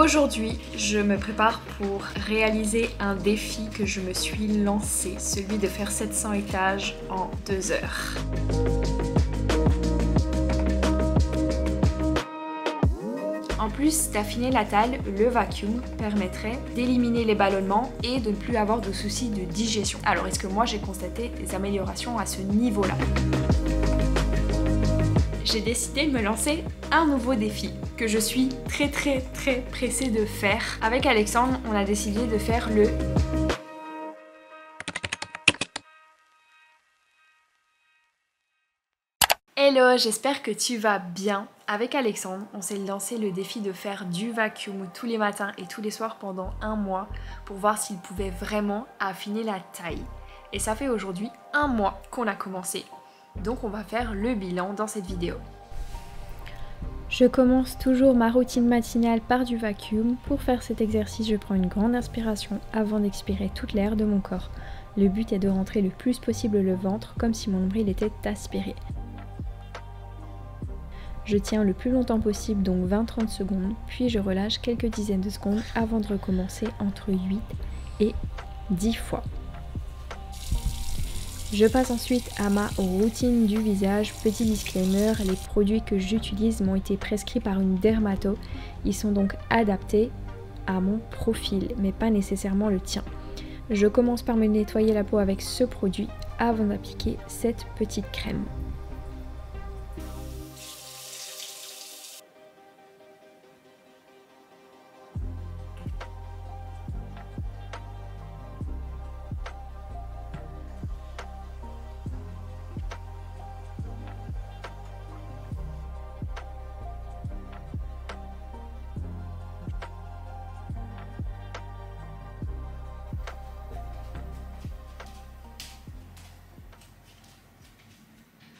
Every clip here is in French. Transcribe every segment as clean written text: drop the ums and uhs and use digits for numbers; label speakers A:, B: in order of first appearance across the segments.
A: Aujourd'hui, je me prépare pour réaliser un défi que je me suis lancé, celui de faire 700 étages en 2 heures. En plus d'affiner la talle, le vacuum permettrait d'éliminer les ballonnements et de ne plus avoir de soucis de digestion. Alors est-ce que moi j'ai constaté des améliorations à ce niveau-là? J'ai décidé de me lancer un nouveau défi que je suis très pressée de faire. Avec Alexandre, on a décidé de faire le Hello, j'espère que tu vas bien. Avec Alexandre, on s'est lancé le défi de faire du vacuum tous les matins et tous les soirs pendant 1 mois pour voir s'il pouvait vraiment affiner la taille. Et ça fait aujourd'hui 1 mois qu'on a commencé. Donc on va faire le bilan dans cette vidéo.
B: Je commence toujours ma routine matinale par du vacuum. Pour faire cet exercice, je prends une grande inspiration avant d'expirer toute l'air de mon corps. Le but est de rentrer le plus possible le ventre comme si mon nombril était aspiré. Je tiens le plus longtemps possible, donc 20-30 secondes, puis je relâche quelques dizaines de secondes avant de recommencer entre 8 et 10 fois. Je passe ensuite à ma routine du visage. Petit disclaimer, les produits que j'utilise m'ont été prescrits par une dermato. Ils sont donc adaptés à mon profil, mais pas nécessairement le tien. Je commence par me nettoyer la peau avec ce produit avant d'appliquer cette petite crème.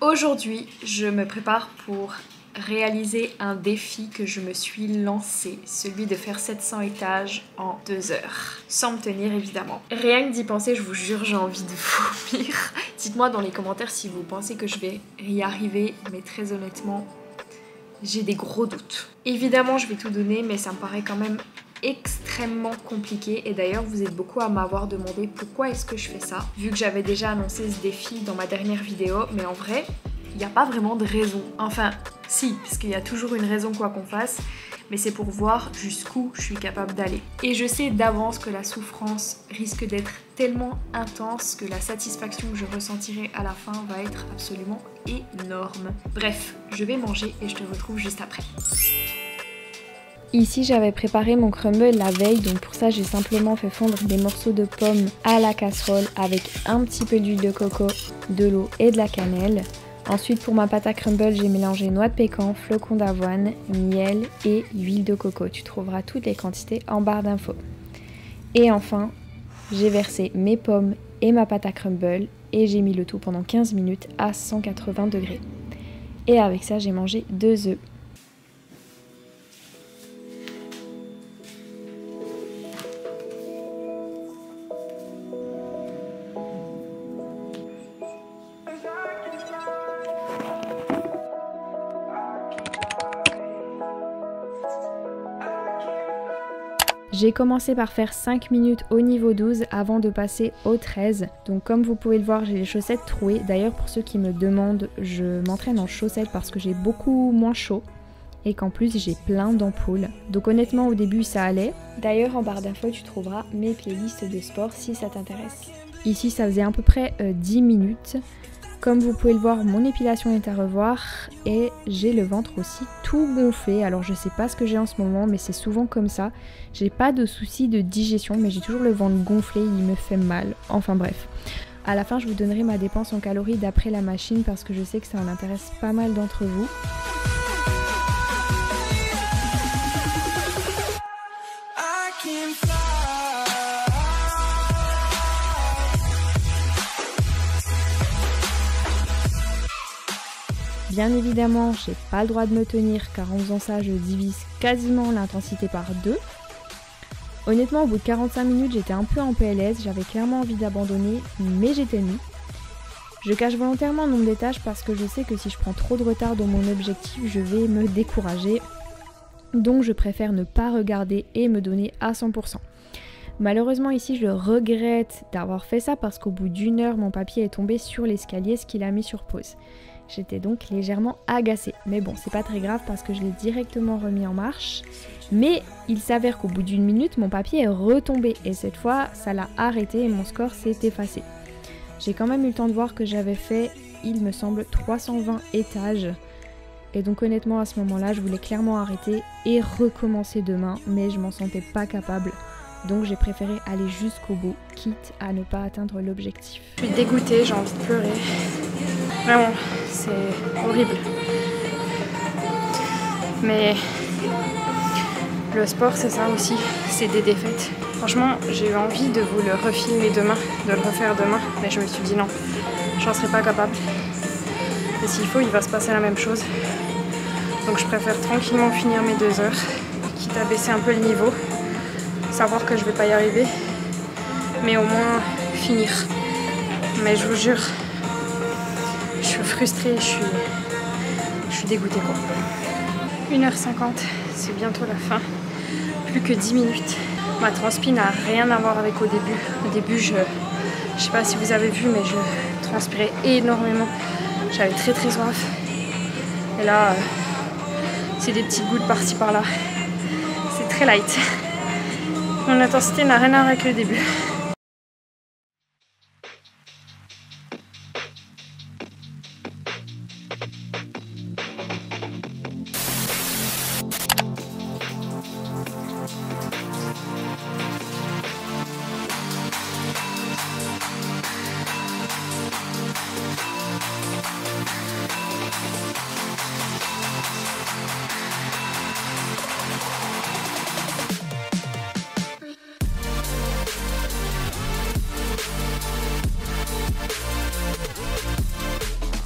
A: Aujourd'hui, je me prépare pour réaliser un défi que je me suis lancé, celui de faire 700 étages en 2 heures, sans me tenir évidemment. Rien que d'y penser, je vous jure, j'ai envie de vomir. Dites-moi dans les commentaires si vous pensez que je vais y arriver, mais très honnêtement, j'ai des gros doutes. Évidemment, je vais tout donner, mais ça me paraît quand même extrêmement compliqué, et d'ailleurs vous êtes beaucoup à m'avoir demandé pourquoi est-ce que je fais ça, vu que j'avais déjà annoncé ce défi dans ma dernière vidéo, mais en vrai il n'y a pas vraiment de raison. Enfin si, parce qu'il y a toujours une raison quoi qu'on fasse, mais c'est pour voir jusqu'où je suis capable d'aller. Et je sais d'avance que la souffrance risque d'être tellement intense que la satisfaction que je ressentirai à la fin va être absolument énorme. Bref, je vais manger et je te retrouve juste après.
B: Ici j'avais préparé mon crumble la veille, donc pour ça j'ai simplement fait fondre des morceaux de pommes à la casserole avec un petit peu d'huile de coco, de l'eau et de la cannelle. Ensuite pour ma pâte à crumble j'ai mélangé noix de pécan, flocons d'avoine, miel et huile de coco. Tu trouveras toutes les quantités en barre d'infos. Et enfin j'ai versé mes pommes et ma pâte à crumble et j'ai mis le tout pendant 15 minutes à 180 degrés. Et avec ça j'ai mangé 2 œufs. J'ai commencé par faire 5 minutes au niveau 12 avant de passer au 13. Donc comme vous pouvez le voir, j'ai les chaussettes trouées. D'ailleurs pour ceux qui me demandent, je m'entraîne en chaussettes parce que j'ai beaucoup moins chaud et qu'en plus j'ai plein d'ampoules. Donc honnêtement au début ça allait. D'ailleurs en barre d'infos tu trouveras mes playlists de sport si ça t'intéresse. Ici ça faisait à peu près 10 minutes. Comme vous pouvez le voir, mon épilation est à revoir et j'ai le ventre aussi tout gonflé. Alors je sais pas ce que j'ai en ce moment, mais c'est souvent comme ça. J'ai pas de soucis de digestion, mais j'ai toujours le ventre gonflé, il me fait mal. Enfin bref. À la fin, je vous donnerai ma dépense en calories d'après la machine parce que je sais que ça en intéresse pas mal d'entre vous. Bien évidemment, j'ai pas le droit de me tenir car en faisant ça, je divise quasiment l'intensité par 2. Honnêtement, au bout de 45 minutes, j'étais un peu en PLS, j'avais clairement envie d'abandonner, mais j'ai tenu. Je cache volontairement le nombre d'étages parce que je sais que si je prends trop de retard dans mon objectif, je vais me décourager. donc je préfère ne pas regarder et me donner à 100%. Malheureusement ici je regrette d'avoir fait ça parce qu'au bout d'1 heure mon papier est tombé sur l'escalier, ce qu'il a mis sur pause. J'étais donc légèrement agacée, mais bon c'est pas très grave parce que je l'ai directement remis en marche. Mais il s'avère qu'au bout d'1 minute mon papier est retombé et cette fois ça l'a arrêté et mon score s'est effacé. J'ai quand même eu le temps de voir que j'avais fait, il me semble, 320 étages. Et donc honnêtement à ce moment-là je voulais clairement arrêter et recommencer demain, mais je m'en sentais pas capable. Donc j'ai préféré aller jusqu'au bout, quitte à ne pas atteindre l'objectif.
A: Je suis dégoûtée, j'ai envie de pleurer. Vraiment, c'est horrible. Mais le sport c'est ça aussi, c'est des défaites. Franchement, j'ai eu envie de vous le refilmer demain, de le refaire demain, mais je me suis dit non, j'en serais pas capable. Et s'il faut, il va se passer la même chose. Donc je préfère tranquillement finir mes 2 heures, quitte à baisser un peu le niveau. Savoir que je vais pas y arriver, mais au moins finir. Mais je vous jure, je suis frustrée, je suis dégoûtée quoi. 1h50, c'est bientôt la fin, plus que 10 minutes. Ma transpi n'a rien à voir avec au début. Au début, je sais pas si vous avez vu, mais je transpirais énormément. J'avais très soif. Et là, c'est des petites gouttes par-ci par-là. C'est très light. Mon intensité n'a rien à voir avec le début.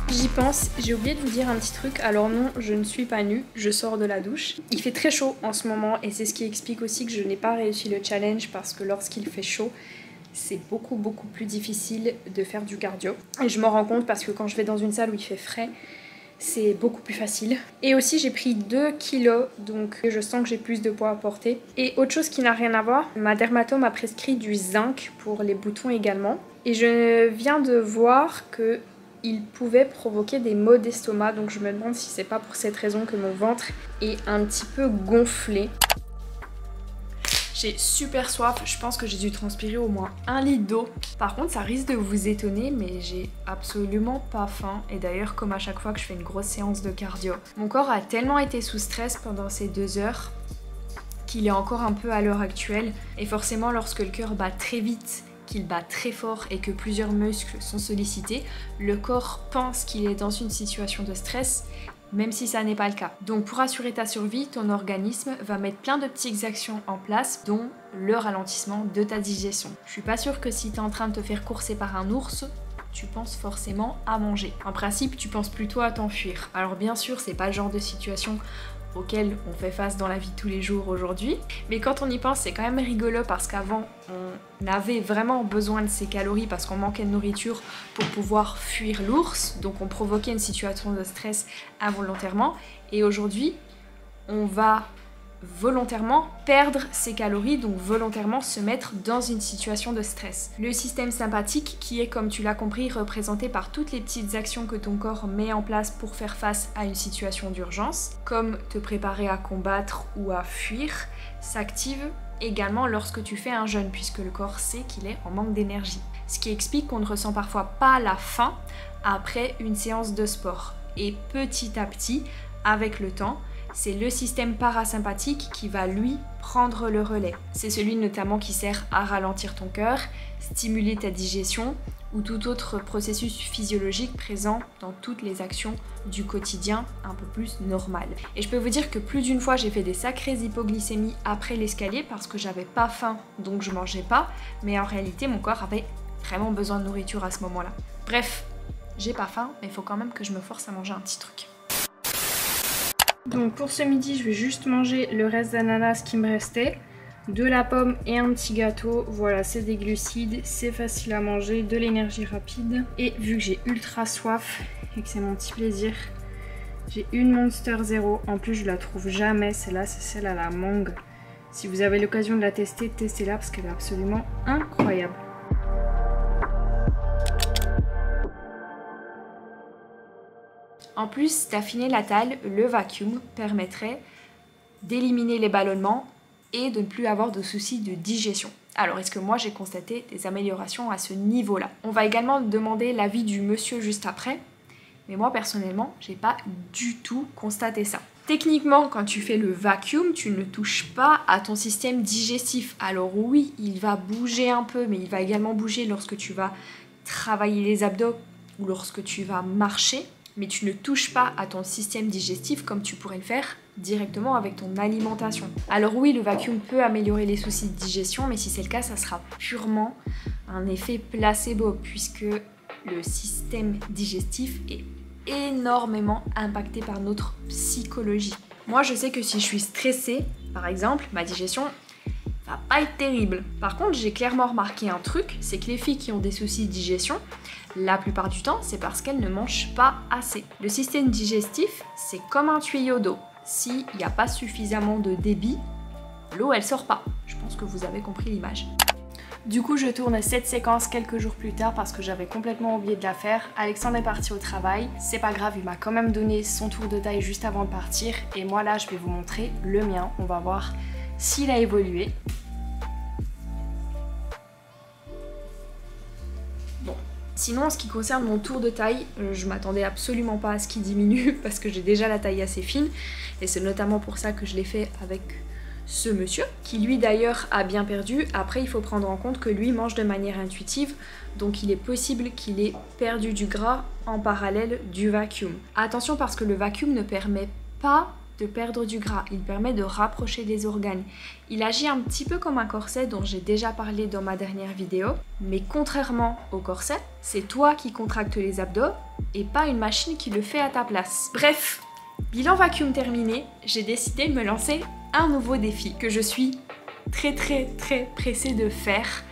A: J'y pense, j'ai oublié de vous dire un petit truc, alors non, je ne suis pas nue, je sors de la douche. Il fait très chaud en ce moment et c'est ce qui explique aussi que je n'ai pas réussi le challenge parce que lorsqu'il fait chaud, c'est beaucoup plus difficile de faire du cardio. Et je m'en rends compte parce que quand je vais dans une salle où il fait frais, c'est beaucoup plus facile. Et aussi j'ai pris 2 kilos, donc je sens que j'ai plus de poids à porter. Et autre chose qui n'a rien à voir, ma dermato m'a prescrit du zinc pour les boutons également. Et je viens de voir que il pouvait provoquer des maux d'estomac, donc je me demande si c'est pas pour cette raison que mon ventre est un petit peu gonflé. J'ai super soif, je pense que j'ai dû transpirer au moins 1 litre d'eau. Par contre ça risque de vous étonner, mais j'ai absolument pas faim. Et d'ailleurs comme à chaque fois que je fais une grosse séance de cardio, mon corps a tellement été sous stress pendant ces 2 heures qu'il est encore un peu à l'heure actuelle. Et forcément lorsque le cœur bat très vite, qu'il bat très fort et que plusieurs muscles sont sollicités, le corps pense qu'il est dans une situation de stress, même si ça n'est pas le cas. Donc pour assurer ta survie, ton organisme va mettre plein de petites actions en place, dont le ralentissement de ta digestion. Je suis pas sûre que si tu es en train de te faire courser par un ours, tu penses forcément à manger. En principe, tu penses plutôt à t'enfuir. Alors bien sûr, c'est pas le genre de situation auxquelles on fait face dans la vie de tous les jours aujourd'hui. Mais quand on y pense, c'est quand même rigolo parce qu'avant, on avait vraiment besoin de ces calories parce qu'on manquait de nourriture pour pouvoir fuir l'ours. Donc on provoquait une situation de stress involontairement. Et aujourd'hui, on va volontairement perdre ses calories, donc volontairement se mettre dans une situation de stress. Le système sympathique qui est, comme tu l'as compris, représenté par toutes les petites actions que ton corps met en place pour faire face à une situation d'urgence, comme te préparer à combattre ou à fuir, s'active également lorsque tu fais un jeûne, puisque le corps sait qu'il est en manque d'énergie. Ce qui explique qu'on ne ressent parfois pas la faim après une séance de sport. Et petit à petit, avec le temps, c'est le système parasympathique qui va lui prendre le relais. C'est celui notamment qui sert à ralentir ton cœur, stimuler ta digestion ou tout autre processus physiologique présent dans toutes les actions du quotidien un peu plus normal. Et je peux vous dire que plus d'une fois j'ai fait des sacrées hypoglycémies après l'escalier parce que j'avais pas faim donc je mangeais pas, mais en réalité mon corps avait vraiment besoin de nourriture à ce moment-là. Bref, j'ai pas faim mais il faut quand même que je me force à manger un petit truc. Donc pour ce midi, je vais juste manger le reste d'ananas qui me restait, de la pomme et un petit gâteau. Voilà, c'est des glucides, c'est facile à manger, de l'énergie rapide. Et vu que j'ai ultra soif et que c'est mon petit plaisir,
B: J'ai une Monster Zero, en plus je la trouve jamais, celle-là c'est celle à la mangue. Si vous avez l'occasion de la tester, testez-la parce qu'elle est absolument incroyable. En plus d'affiner la taille, le vacuum permettrait d'éliminer les ballonnements et de ne plus avoir de soucis de digestion. Alors, est-ce que moi j'ai constaté des améliorations à ce niveau-là? On va également demander l'avis du monsieur juste après, mais moi personnellement, j'ai pas du tout constaté ça. Techniquement, quand tu fais le vacuum, tu ne touches pas à ton système digestif. Alors oui, il va bouger un peu, mais il va également bouger lorsque tu vas travailler les abdos ou lorsque tu vas marcher. Mais tu ne touches pas à ton système digestif comme tu pourrais le faire directement avec ton alimentation. Alors oui, le vacuum peut améliorer les soucis de digestion, mais si c'est le cas, ça sera purement un effet placebo, puisque le système digestif est énormément impacté par notre psychologie. Moi, je sais que si je suis stressée, par exemple, ma digestion va pas être terrible. Par contre, j'ai clairement remarqué un truc, c'est que les filles qui ont des soucis de digestion, la plupart du temps, c'est parce qu'elles ne mangent pas assez. Le système digestif, c'est comme un tuyau d'eau. S'il n'y a pas suffisamment de débit, l'eau, elle sort pas. Je pense que vous avez compris l'image. Du coup, je tourne cette séquence quelques jours plus tard parce que j'avais complètement oublié de la faire. Alexandre est parti au travail. C'est pas grave, il m'a quand même donné son tour de taille juste avant de partir. Et moi, là, je vais vous montrer le mien. On va voir s'il a évolué. Bon. Sinon, en ce qui concerne mon tour de taille, je m'attendais absolument pas à ce qu'il diminue parce que j'ai déjà la taille assez fine. Et c'est notamment pour ça que je l'ai fait avec ce monsieur, qui lui d'ailleurs a bien perdu. Après, il faut prendre en compte que lui mange de manière intuitive, donc il est possible qu'il ait perdu du gras en parallèle du vacuum. Attention, parce que le vacuum ne permet pas de perdre du gras, il permet de rapprocher les organes. Il agit un petit peu comme un corset dont j'ai déjà parlé dans ma dernière vidéo, mais contrairement au corset, c'est toi qui contractes les abdos et pas une machine qui le fait à ta place. Bref, bilan vacuum terminé, j'ai décidé de me lancer un nouveau défi que je suis très pressée de faire.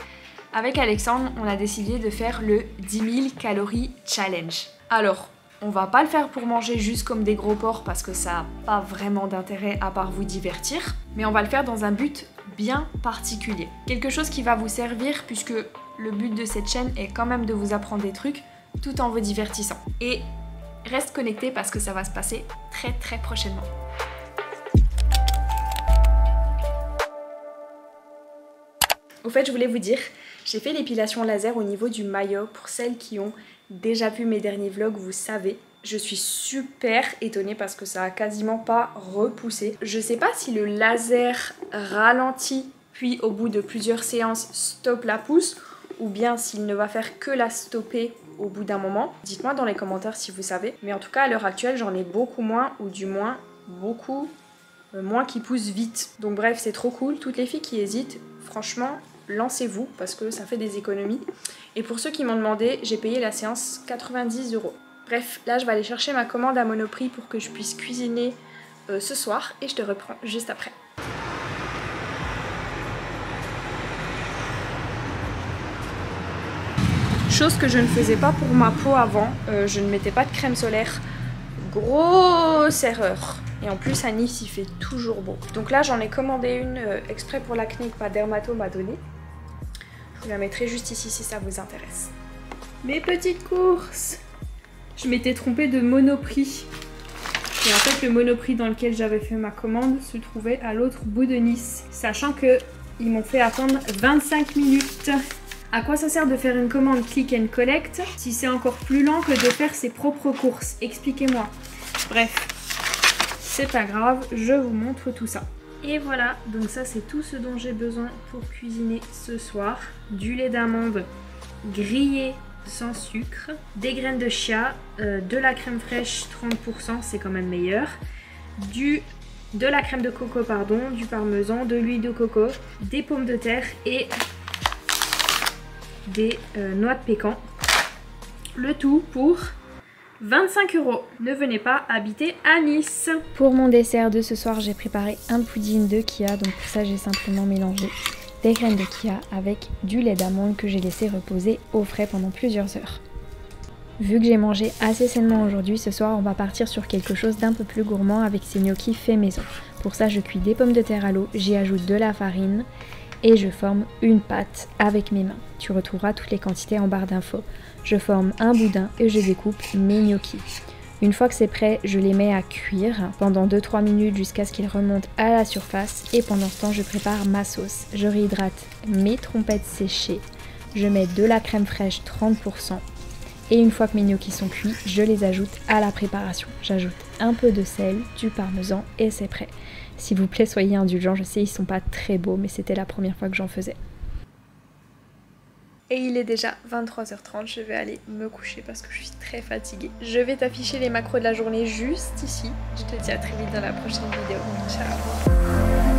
B: Avec Alexandre, on a décidé de faire le 10 000 calories challenge. Alors, on va pas le faire pour manger juste comme des gros porcs parce que ça n'a pas vraiment d'intérêt à part vous divertir, mais on va le faire dans un but bien particulier. Quelque chose qui va vous servir puisque le but de cette chaîne est quand même de vous apprendre des trucs tout en vous divertissant. Et reste connecté parce que ça va se passer très prochainement. Au fait, je voulais vous dire, j'ai fait l'épilation laser au niveau du maillot. Pour celles qui ont déjà vu mes derniers vlogs, vous savez, je suis super étonnée parce que ça a quasiment pas repoussé. Je sais pas si le laser ralentit, puis au bout de plusieurs séances stoppe la pousse, ou bien s'il ne va faire que la stopper au bout d'un moment. Dites-moi dans les commentaires si vous savez. Mais en tout cas, à l'heure actuelle, j'en ai beaucoup moins, ou du moins beaucoup moins qui poussent vite. Donc bref, c'est trop cool. Toutes les filles qui hésitent, franchement, lancez-vous parce que ça fait des économies. Et pour ceux qui m'ont demandé, j'ai payé la séance 90 €. Bref, là je vais aller chercher ma commande à Monoprix pour que je puisse cuisiner ce soir et je te reprends juste après. Chose que je ne faisais pas pour ma peau avant, je ne mettais pas de crème solaire. Grosse erreur. Et en plus à Nice il fait toujours beau. Donc là j'en ai commandé une exprès pour l'acné que ma dermato m'a donnée. Je vous la mettrai juste ici si ça vous intéresse. Mes petites courses. Je m'étais trompée de Monoprix. Et en fait le Monoprix dans lequel j'avais fait ma commande se trouvait à l'autre bout de Nice. Sachant que ils m'ont fait attendre 25 minutes. À quoi ça sert de faire une commande click and collect si c'est encore plus lent que de faire ses propres courses? Expliquez-moi. Bref. C'est pas grave, je vous montre tout ça. Et voilà, donc ça c'est tout ce dont j'ai besoin pour cuisiner ce soir. Du lait d'amande grillé sans sucre, des graines de chia, de la crème fraîche 30%, c'est quand même meilleur, de la crème de coco, pardon, du parmesan, de l'huile de coco, des pommes de terre et des noix de pécan. Le tout pour 25 €. Ne venez pas habiter à Nice. Pour mon dessert de ce soir, j'ai préparé un pudding de chia. Donc pour ça, j'ai simplement mélangé des graines de chia avec du lait d'amande que j'ai laissé reposer au frais pendant plusieurs heures. Vu que j'ai mangé assez sainement aujourd'hui, ce soir on va partir sur quelque chose d'un peu plus gourmand avec ces gnocchis faits maison. Pour ça je cuis des pommes de terre à l'eau, j'y ajoute de la farine et je forme une pâte avec mes mains. Tu retrouveras toutes les quantités en barre d'infos. Je forme un boudin et je découpe mes gnocchis. Une fois que c'est prêt, je les mets à cuire pendant 2-3 minutes jusqu'à ce qu'ils remontent à la surface et pendant ce temps je prépare ma sauce. Je réhydrate mes trompettes séchées, je mets de la crème fraîche 30% et une fois que mes gnocchis sont cuits, je les ajoute à la préparation. J'ajoute un peu de sel, du parmesan et c'est prêt. S'il vous plaît, soyez indulgents, je sais ils sont pas très beaux mais c'était la première fois que j'en faisais.
A: Et il est déjà 23h30, je vais aller me coucher parce que je suis très fatiguée. Je vais t'afficher les macros de la journée juste ici. Je te dis à très vite dans la prochaine vidéo. Ciao!